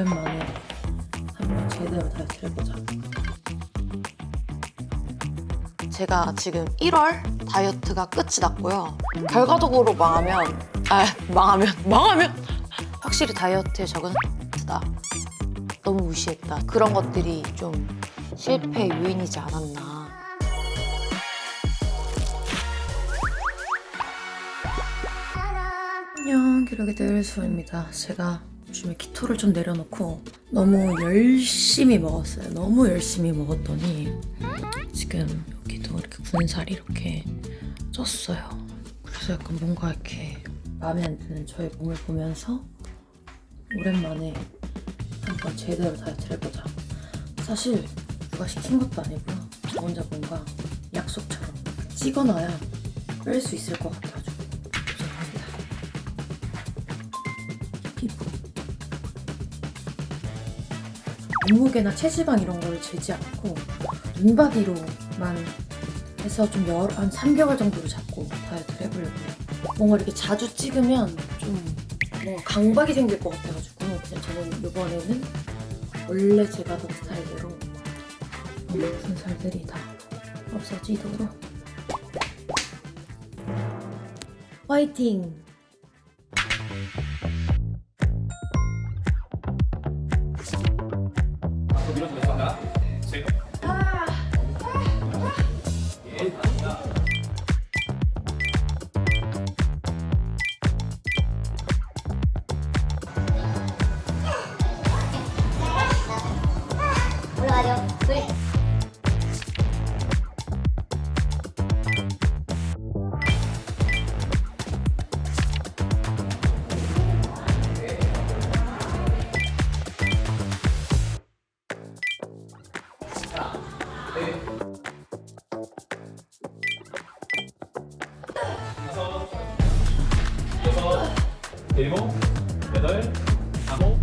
오랜만에 한번 제대로 다이어트를 해보자. 제가 지금 1월 다이어트가 끝이 났고요. 결과적으로 망하면 확실히 다이어트에 적응했다. 너무 무시했다. 그런 것들이 좀 실패의 요인이지 않았나. 안녕, 기록이들 수호입니다. 제가 요즘에 키토를 좀 내려놓고 너무 열심히 먹었어요. 너무 열심히 먹었더니 지금 여기도 이렇게 굳은 살이 이렇게 쪘어요. 그래서 약간 뭔가 이렇게 마음에 안 드는 저의 몸을 보면서 오랜만에 한번 제대로 다이어트를 해보자. 사실 누가 시킨 것도 아니고요. 저 혼자 뭔가 약속처럼 찍어놔야 뺄 수 있을 것 같아가지고 도전합니다. 피부 몸무게나 체지방 이런 거를 재지 않고 눈바디로만 해서 좀 한 3개월 정도로 잡고 다이어트를 해보려고요. 뭔가 이렇게 자주 찍으면 좀 뭔가 강박이 생길 것 같아가지고 그냥 저는 이번에는 원래 제가 하던 스타일대로 예쁜 살들이 다 없어지도록 화이팅! 밀어주겠습니다. 셋. 올라가죠. 둘. 여섯, 일곱, 여덟, 아홉.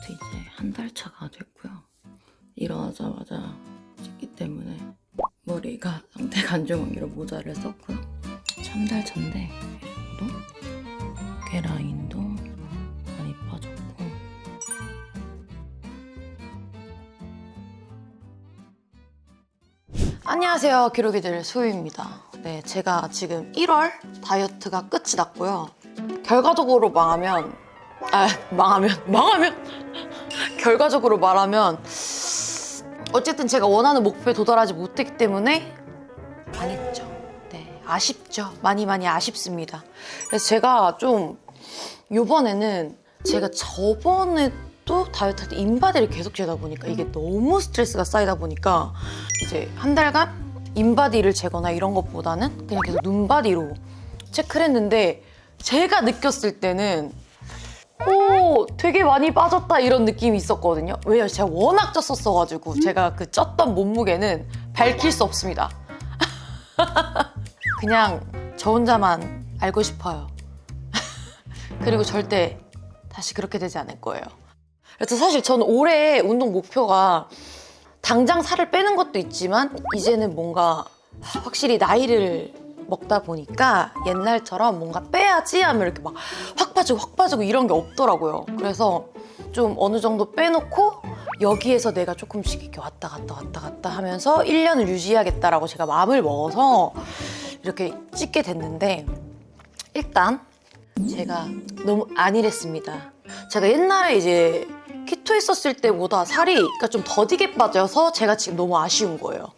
이제 한 달 차가 됐고요. 일어나자마자 씻기 때문에 머리가 상태가 안 좋은 관계로 모자를 썼고요. 한 달 차인데 그래도 어깨 라인도 많이 빠졌고 안녕하세요, 기록이들 수유입니다. 네, 제가 지금 1월 다이어트가 끝이 났고요. 결과적으로 결과적으로 말하면 어쨌든 제가 원하는 목표에 도달하지 못했기 때문에 망했죠. 네, 아쉽죠. 많이 아쉽습니다. 그래서 제가 좀 요번에는 제가 저번에도 다이어트 할 때 인바디를 계속 재다 보니까 이게 너무 스트레스가 쌓이다 보니까 이제 한 달간 인바디를 재거나 이런 것보다는 그냥 계속 눈바디로 체크를 했는데 제가 느꼈을 때는 오, 되게 많이 빠졌다 이런 느낌이 있었거든요. 왜냐면 제가 워낙 쪘었어가지고 제가 그 쪘던 몸무게는 밝힐 수 없습니다. 그냥 저 혼자만 알고 싶어요. 그리고 절대 다시 그렇게 되지 않을 거예요. 그래서 사실 저는 올해 운동 목표가 당장 살을 빼는 것도 있지만 이제는 뭔가 확실히 나이를 먹다 보니까 옛날처럼 뭔가 빼야지 하면 이렇게 막 확 빠지고 이런 게 없더라고요. 그래서 좀 어느 정도 빼놓고 여기에서 내가 조금씩 이렇게 왔다 갔다 하면서 1년을 유지해야겠다라고 제가 마음을 먹어서 이렇게 찌게 됐는데 일단 제가 너무 안일했습니다. 제가 옛날에 이제 키토 했었을 때보다 살이 그러니까 좀 더디게 빠져서 제가 지금 너무 아쉬운 거예요.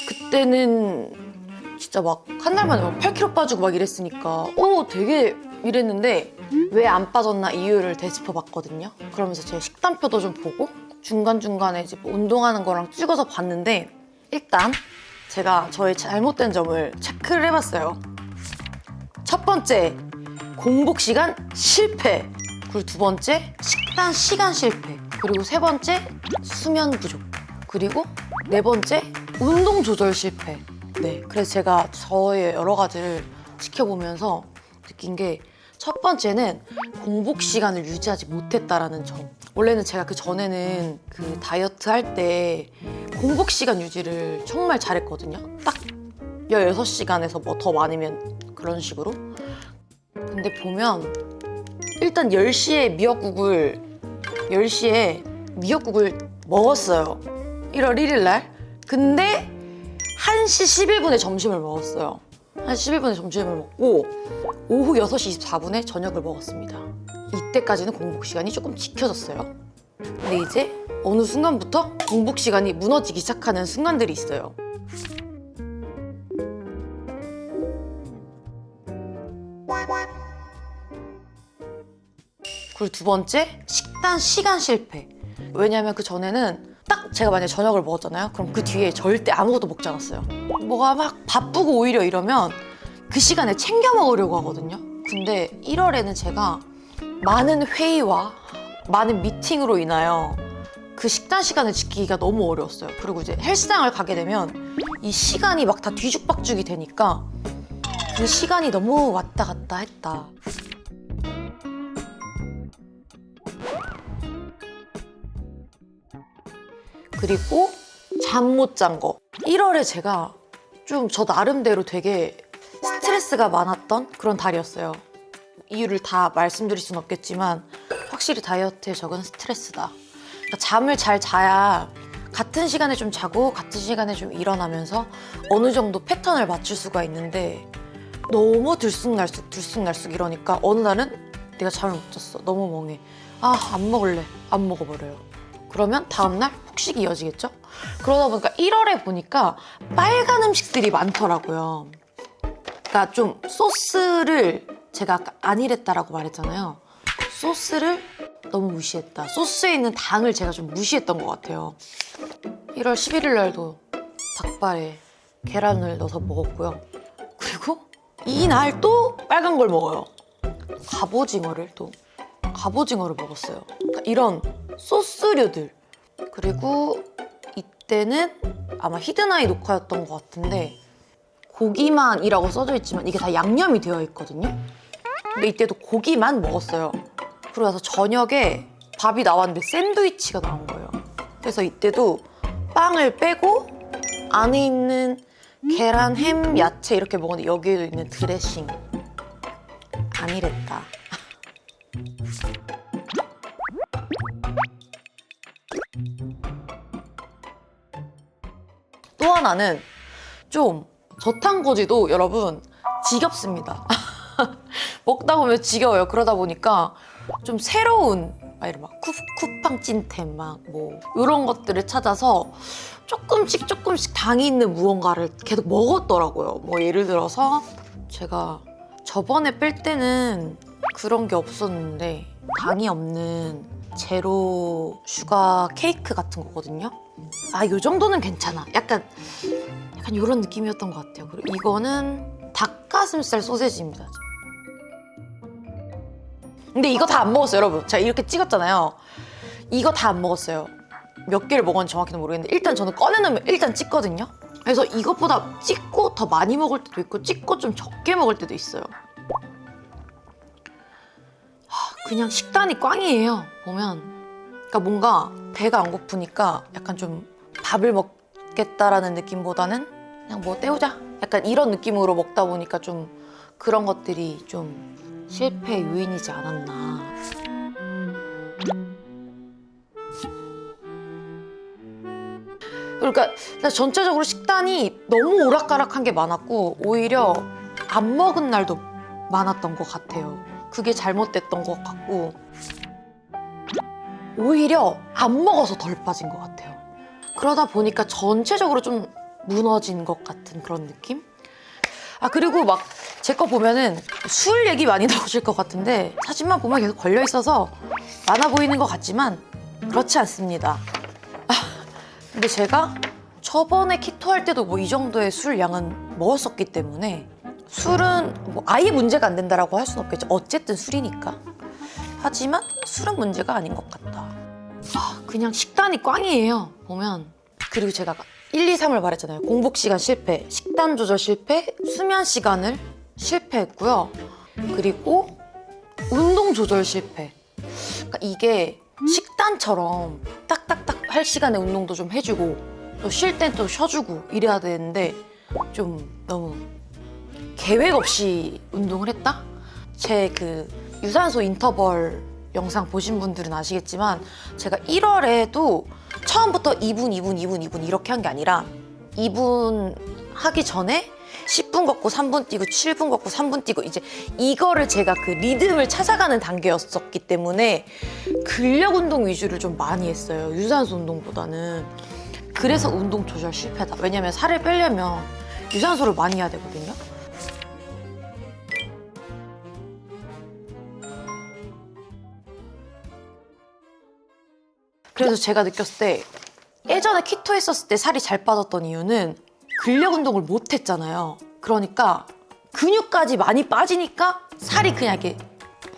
그때는 진짜 막 한 달 만에 막 8kg 빠지고 막 이랬으니까 되게 이랬는데 왜 안 빠졌나 이유를 되짚어봤거든요. 그러면서 제 식단표도 좀 보고 중간중간에 이제 뭐 운동하는 거랑 찍어서 봤는데 일단 제가 저의 잘못된 점을 체크를 해봤어요. 첫 번째, 공복 시간 실패. 그리고 두 번째, 식단 시간 실패. 그리고 세 번째, 수면 부족. 그리고 네 번째, 운동 조절 실패. 네, 그래서 제가 저의 여러 가지를 지켜보면서 느낀 게 첫 번째는 공복 시간을 유지하지 못했다라는 점. 원래는 제가 그 전에는 그 다이어트 할 때 공복 시간 유지를 정말 잘했거든요. 딱 16시간에서 뭐 더 많으면 그런 식으로. 근데 보면 일단 10시에 미역국을 먹었어요. 1월 1일 날. 근데 1시 11분에 점심을 먹었어요. 1시 11분에 점심을 먹고 오후 6시 24분에 저녁을 먹었습니다. 이때까지는 공복 시간이 조금 지켜졌어요. 근데 이제 어느 순간부터 공복 시간이 무너지기 시작하는 순간들이 있어요. 그리고 두 번째, 식단 시간 실패. 왜냐면 그 전에는 딱 제가 만약에 저녁을 먹었잖아요. 그럼 그 뒤에 절대 아무것도 먹지 않았어요. 뭐가 막 바쁘고 오히려 이러면 그 시간에 챙겨 먹으려고 하거든요. 근데 1월에는 제가 많은 회의와 많은 미팅으로 인하여 그 식단 시간을 지키기가 너무 어려웠어요. 그리고 이제 헬스장을 가게 되면 이 시간이 막 다 뒤죽박죽이 되니까 그 시간이 너무 왔다 갔다 했다. 그리고 잠 못 잔 거. 1월에 제가 좀 저 나름대로 되게 스트레스가 많았던 그런 달이었어요. 이유를 다 말씀드릴 순 없겠지만 확실히 다이어트에 적은 스트레스다. 그러니까 잠을 잘 자야 같은 시간에 좀 자고 같은 시간에 좀 일어나면서 어느 정도 패턴을 맞출 수가 있는데 너무 들쑥날쑥 이러니까 어느 날은 내가 잠을 못 잤어. 너무 멍해. 안 먹을래. 안 먹어버려요. 그러면 다음날 폭식이 이어지겠죠? 그러다 보니까 1월에 보니까 빨간 음식들이 많더라고요. 그러니까 좀 소스를 제가 아까 안일했다라고 말했잖아요. 소스를 너무 무시했다. 소스에 있는 당을 제가 좀 무시했던 것 같아요. 1월 11일 날도 닭발에 계란을 넣어서 먹었고요. 그리고 이날 또 빨간 걸 먹어요. 갑오징어를 먹었어요. 그러니까 이런 소스류들. 그리고 이때는 아마 히든아이 녹화였던 것 같은데 고기만이라고 써져 있지만 이게 다 양념이 되어 있거든요. 근데 이때도 고기만 먹었어요. 그러고 나서 저녁에 밥이 나왔는데 샌드위치가 나온 거예요. 그래서 이때도 빵을 빼고 안에 있는 계란, 햄, 야채 이렇게 먹었는데 여기에도 있는 드레싱. 안일했다. 또 하나는 좀 저탄고지도 여러분 지겹습니다. 먹다 보면 지겨워요. 그러다 보니까 좀 새로운 막 쿠팡 찐템 막 뭐 이런 것들을 찾아서 조금씩 당이 있는 무언가를 계속 먹었더라고요. 뭐 예를 들어서 제가 저번에 뺄 때는 그런 게 없었는데 당이 없는 제로 슈가 케이크 같은 거거든요. 요 정도는 괜찮아. 약간 이런 느낌이었던 것 같아요. 그리고 이거는 닭가슴살 소세지입니다. 근데 이거 다 안 먹었어요, 여러분. 제가 이렇게 찍었잖아요. 이거 다 안 먹었어요. 몇 개를 먹었는지 정확히는 모르겠는데 일단 저는 꺼내놓으면 일단 찍거든요. 그래서 이것보다 찍고 더 많이 먹을 때도 있고 찍고 좀 적게 먹을 때도 있어요. 그냥 식단이 꽝이에요, 보면. 그러니까 뭔가 배가 안 고프니까 약간 좀 밥을 먹겠다라는 느낌보다는 그냥 뭐 때우자. 약간 이런 느낌으로 먹다 보니까 좀 그런 것들이 좀 실패의 요인이지 않았나. 그러니까 전체적으로 식단이 너무 오락가락한 게 많았고 오히려 안 먹은 날도 많았던 것 같아요. 그게 잘못됐던 것 같고 오히려 안 먹어서 덜 빠진 것 같아요. 그러다 보니까 전체적으로 좀 무너진 것 같은 그런 느낌? 그리고 막 제 거 보면은 술 얘기 많이 나오실 것 같은데 사진만 보면 계속 걸려 있어서 많아 보이는 것 같지만 그렇지 않습니다. 근데 제가 저번에 키토 할 때도 뭐 이 정도의 술 양은 먹었었기 때문에 술은 뭐 아예 문제가 안 된다라고 할 수는 없겠죠. 어쨌든 술이니까. 하지만 술은 문제가 아닌 것 같다. 그냥 식단이 꽝이에요. 보면 그리고 제가 1, 2, 3을 말했잖아요. 공복 시간 실패, 식단 조절 실패, 수면 시간을 실패했고요. 그리고 운동 조절 실패. 그러니까 이게 식단처럼 딱딱딱 할 시간에 운동도 좀 해주고 또 쉴 땐 또 쉬어주고 이래야 되는데 좀 너무 계획 없이 운동을 했다? 제 그 유산소 인터벌 영상 보신 분들은 아시겠지만 제가 1월에도 처음부터 2분 이렇게 한 게 아니라 2분 하기 전에 10분 걷고 3분 뛰고 7분 걷고 3분 뛰고 이제 이거를 제가 그 리듬을 찾아가는 단계였었기 때문에 근력 운동 위주를 좀 많이 했어요. 유산소 운동보다는. 그래서 운동 조절 실패다. 왜냐면 살을 빼려면 유산소를 많이 해야 되거든요. 그래서 제가 느꼈을 때 예전에 키토 했었을 때 살이 잘 빠졌던 이유는 근력 운동을 못 했잖아요. 그러니까 근육까지 많이 빠지니까 살이 그냥 이렇게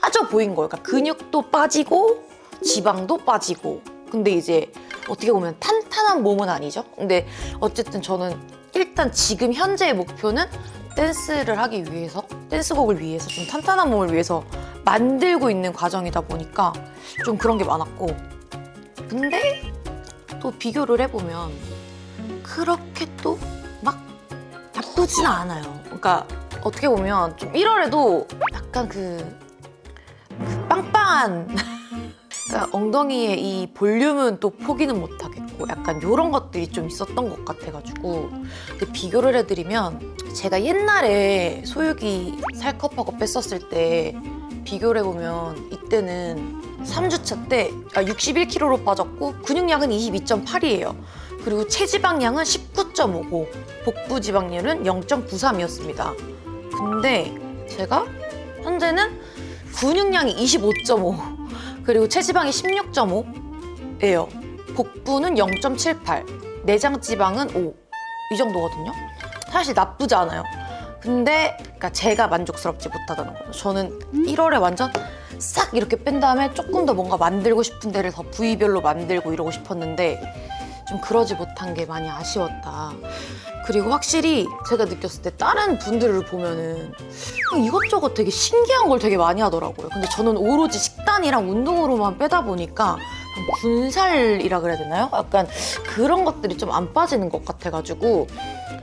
빠져 보인 거예요. 그러니까 근육도 빠지고 지방도 빠지고. 근데 이제 어떻게 보면 탄탄한 몸은 아니죠. 근데 어쨌든 저는 일단 지금 현재의 목표는 댄스를 하기 위해서, 댄스곡을 위해서 좀 탄탄한 몸을 위해서 만들고 있는 과정이다 보니까 좀 그런 게 많았고, 근데 또 비교를 해보면 그렇게 또 막 나쁘진 않아요. 그러니까 어떻게 보면 좀 1월에도 약간 그 빵빵한 그러니까 엉덩이의 이 볼륨은 또 포기는 못하겠고 약간 이런 것들이 좀 있었던 것 같아가지고. 근데 비교를 해드리면 제가 옛날에 소유기 살컵하고 뺐었을 때 비교를 해보면 이때는 3주차 때 61kg로 빠졌고 근육량은 22.8이에요. 그리고 체지방량은 19.5고 복부 지방률은 0.93이었습니다. 근데 제가 현재는 근육량이 25.5 그리고 체지방이 16.5예요. 복부는 0.78, 내장 지방은 5. 이 정도거든요. 사실 나쁘지 않아요. 근데 그러니까 제가 만족스럽지 못하다는 거죠. 저는 1월에 완전 싹 이렇게 뺀 다음에 조금 더 뭔가 만들고 싶은 데를 더 부위별로 만들고 이러고 싶었는데 좀 그러지 못한 게 많이 아쉬웠다. 그리고 확실히 제가 느꼈을 때 다른 분들을 보면은 이것저것 되게 신기한 걸 되게 많이 하더라고요. 근데 저는 오로지 식단이랑 운동으로만 빼다 보니까 군살이라 그래야 되나요? 약간 그런 것들이 좀 안 빠지는 것 같아가지고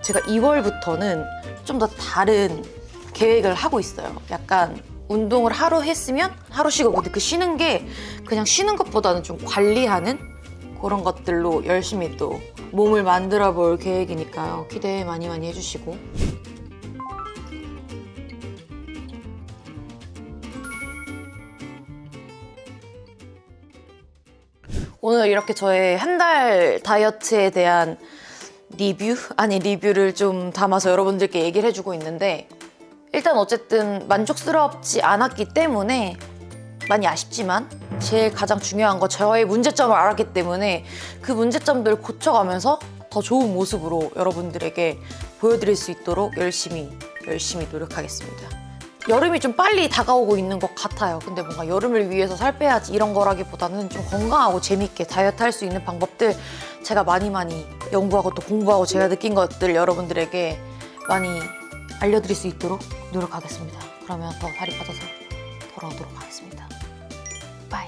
제가 2월부터는 좀 더 다른 계획을 하고 있어요. 약간 운동을 하루 했으면 하루 쉬고, 근데 그 쉬는 게 그냥 쉬는 것보다는 좀 관리하는 그런 것들로 열심히 또 몸을 만들어 볼 계획이니까요. 기대 많이 해주시고. 오늘 이렇게 저의 한 달 다이어트에 대한 리뷰를 좀 담아서 여러분들께 얘기를 해주고 있는데, 일단 어쨌든 만족스럽지 않았기 때문에 많이 아쉽지만 제일 가장 중요한 거 저의 문제점을 알았기 때문에 그 문제점들을 고쳐가면서 더 좋은 모습으로 여러분들에게 보여드릴 수 있도록 열심히 노력하겠습니다. 여름이 좀 빨리 다가오고 있는 것 같아요. 근데 뭔가 여름을 위해서 살 빼야지 이런 거라기보다는 좀 건강하고 재밌게 다이어트 할 수 있는 방법들 제가 많이 연구하고 또 공부하고 제가 느낀 것들 여러분들에게 많이 알려드릴 수 있도록 노력하겠습니다. 그러면 더 살이 빠져서 돌아오도록 하겠습니다. 바이.